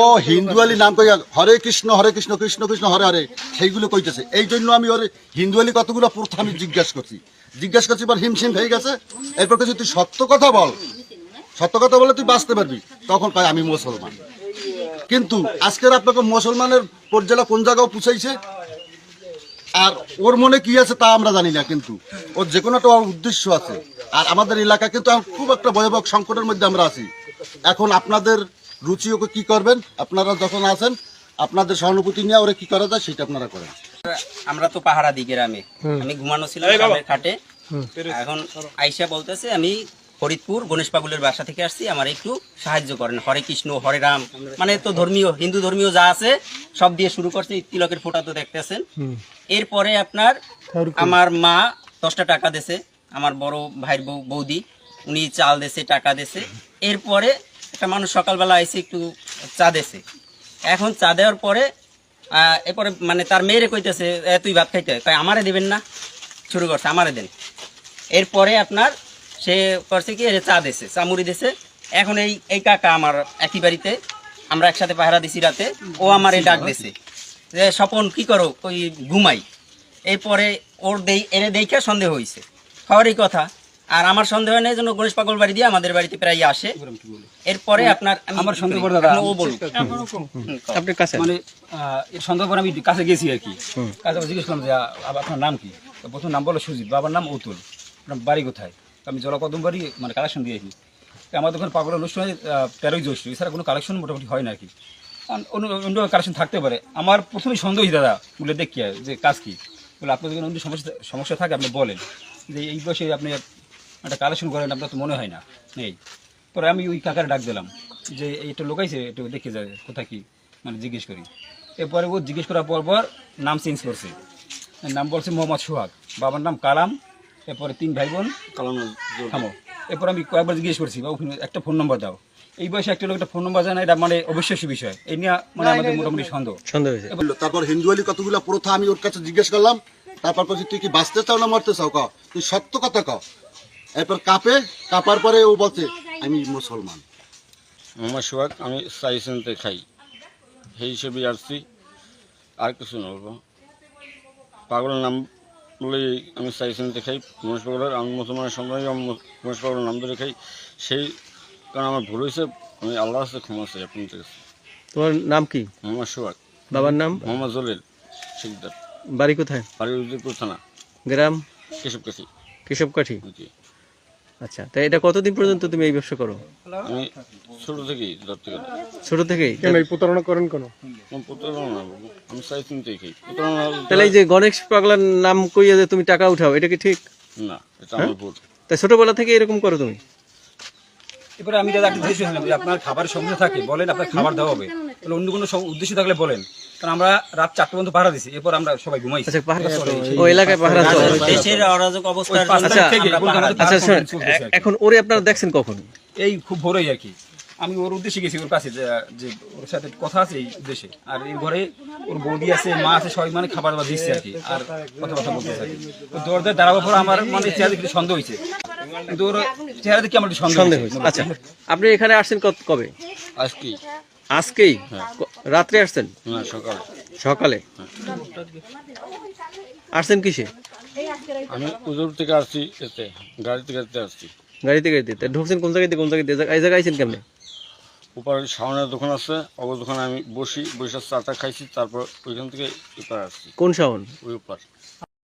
ও হিন্দুয়ালি নাম কইয়া হরে কৃষ্ণ কৃষ্ণ কৃষ্ণ হরে হরে সেইগুলো কইতেছে। এই জন্য আমি ওর হিন্দুয়ালি কতগুলো প্রথা আমি জিজ্ঞাসা করছি এবার হিমশিম হয়ে গেছে। এরপর কিছু তুই সত্য কথা বল, সত্য কথা বলে তুই বাঁচতে পারবি, তখন কয় আমি মুসলমান। কিন্তু আজকের আপনাকে মুসলমানের পর্যায়ে কোন জায়গাও পুষাইছে, আর ওর মনে কি আছে তা আমরা জানি না, কিন্তু ওর যে কোনো একটা উদ্দেশ্য আছে। আর আমাদের এলাকা কিন্তু খুব একটা ভয়াবহ সংকটের মধ্যে আমরা আছি। এখন আপনাদের রুচি ওকে কি করবেন, আপনারা যখন আছেন আপনাদের সহানুভূতি নিয়ে ওরা কি করা যায় সেটা আপনারা করেন। আমরা তো পাহাড়া দিই গ্রামে, আমি ঘুমানো ছিলাম সামনের খাটে। এখন আইসা বলতেছে আমি ফরিদপুর গণেশ পাগলের বাসা থেকে আসছি, আমার একটু সাহায্য করেন, হরে কৃষ্ণ হরে রাম, মানে তো ধর্মীয় হিন্দু ধর্মীয় যা আছে সব দিয়ে শুরু করছে। তিলকের ফোঁটা তো দেখতেছেন। এরপরে আপনার আমার মা 10টা টাকা দিয়েছে, আমার বড় ভাইয়ের বৌদি উনি চাল দিয়েছে, টাকা দিয়েছে। এরপরে একটা মানুষ সকালবেলা আইসে একটু চা দিয়েছে। এখন চা দেওয়ার পরে এরপরে মানে তার মেয়েরে কইতেছে তুই ভাত খাইতে, তাই আমারে দেবেন না, শুরু করছে আমারে দেন। এরপরে আপনার সে করছে কি চা দিয়েছে, চা মুড়ি দিয়েছে। এখন এই কাকা আমার একই বাড়িতে, আমরা একসাথে পাহারা দিছি রাতে, ও আমার এই ডাক দিয়েছে যে স্বপন কি করো, ওই ঘুমাই। এরপরে ওর এনে দেখে সন্দেহ হয়েছে, খাওয়ারই কথা। আর আমার সন্দেহ নেই জন্য গণেশ পাগল বাড়ি দিয়ে আমাদের বাড়িতে প্রায় আসে। এরপরে আপনার আমার সন্দেহ করে দাদা ও বলুন আপনার কাছে, মানে এর সন্দেহ করে আমি কাছে গেছি আর কি। কাছে জিজ্ঞেস করলাম যে আপনার নাম কি? তো প্রথম নাম বলো সুজিত, বাবার নাম অতুল, আপনার বাড়ি কোথায়? আমি জলা কদম বাড়ি মানে কালেকশন দিয়েছি। আমাদের ওখানে পাগল অনুষ্ঠানে 13ই জ্যৈষ্ঠ, এছাড়া কোনো কালেকশন মোটামুটি হয় না আর কি। অন্য কালেকশন থাকতে পারে। আমার প্রথমেই সন্দেহই দাদা বলে দেখি যে কাজ কি বলে, আপনার যদি অন্য সমস্যা থাকে আপনি বলেন যে এই বয়সে আপনি একটা কালেকশন করেন, আপনার তো মনে হয় না নেই। পরে আমি ওই কাকার ডাক দিলাম যে এইটা লোকাইছে, একটু দেখে যায় কোথায় কি মানে জিজ্ঞেস করি। এরপরে ও জিজ্ঞেস করার পর নাম চেঞ্জ করছে, নাম বলছে মোহাম্মদ সোহাগ, বাবার নাম কালাম। এরপরে 3 ভাই বোন কালাম থামো। এরপর আমি কয়েকবার জিজ্ঞেস করছি বা একটা ফোন নম্বর দাও। এই বয়সে একটা লোক একটা ফোন নম্বর জানা, এটা মানে অবিশ্বাস্য বিষয়। এই নিয়ে মানে আমাদের মোটামুটি সন্দেহ হয়েছে। তারপর হিন্দুয়ালি কতগুলো প্রথা আমি ওর কাছে জিজ্ঞেস করলাম। তারপর বলছি তুই কি বাঁচতে চাও না মরতে চাও, কও তুই সত্য কথা কও। এরপর কাঁপার পরে ও বলছে আমি মুসলমান। মোহাম্মদ সোহাগ, আমি সাইসেন্তে খাই, সেই হিসেবে আসছি, আর কিছু না বলবো। পাগলের নাম বলেই আমি সাইসেন্তে খাই, গণেশ পাগলের, আমি মুসলমানের সন্তান, গণেশ পাগলের নাম ধরে খাই। সেই কারণ আমার ভুল হয়েছে, আমি আল্লাহর কাছে ক্ষমা চাই আপনার কাছে। তোমার নাম কি? মোহাম্মদ সোহাগ। বাবার নাম? মোহাম্মদ জলিল শিকদার। বাড়ি কোথায়? বাড়ি উজিরপুর থানা, গ্রাম কেশবকাঠি। কেশবকাঠি। জি। আচ্ছা, তাই এটা কতদিন পর্যন্ত তুমি এই ব্যবসা করো? আমি ছোটো থেকেই ধরতে গেলে। ছোট থেকেই? প্রতারণা করেন কেন? প্রতারণা না বাবু, আমি সাইসেন্তেই খাই। প্রতারণা তাহলে এই যে গণেশ পাগলার নাম কইয়া যে তুমি টাকা উঠাও, এটা কি ঠিক না, এটা আমার ভুল। তাই ছোটবেলা থেকে এরকম করো তুমি? এবারে আমি দাদা একটা জিনিস শুনলাম যে আপনার খাবারের সমস্যা থাকে বলেন, আপনার খাবার দেওয়া হবে, তাহলে অন্য কোনো উদ্দেশ্য থাকলে বলেন। কারণ আমরা রাত 4টা পর্যন্ত পাহারা দিছি, এরপর আমরা সবাই ঘুমাইছি। আচ্ছা, পাহারা ও এলাকায় পাহারা চলে। দেশের অরাজক অবস্থার আচ্ছা আচ্ছা শোন, এখন ওরে আপনারা দেখছেন কখন? এই খুব ভোরেই আর কি। আমি ওর উদ্দেশ্যে গেছি, ওর কাছে যে ওর সাথে কথা আছে এই উদ্দেশ্যে। আর এর ঘরে ওর বৌদি আছে, মা আছে, সবাই মানে খাবার দাবার দিচ্ছে আর কি, আর কথাবার্তা বলতে থাকে। তো দরজায় দাঁড়াবার পর আমার মানে চেহারা দেখে সন্দেহ হয়েছে, কিন্তু ওর চেহারা দেখে আমার সন্দেহ হয়েছে। আচ্ছা, আপনি এখানে আসছেন কবে? আজকেই। আজকেই? রাত্রে আসছেন? না, সকালে। সকালে আসছেন কিসে? আমি উজুর থেকে আসছি, এতে গাড়িতে আসছি। গাড়িতে ঢুকছেন কোন জায়গায় এই জায়গায় আইছেন কেমনে? উপরে শাওনের দোকান আছে, ওই দোকানে আমি বসে চাটা খাইছি, তারপর ওইখান থেকে এপার আসছি। কোন শাওন? ওই উপর।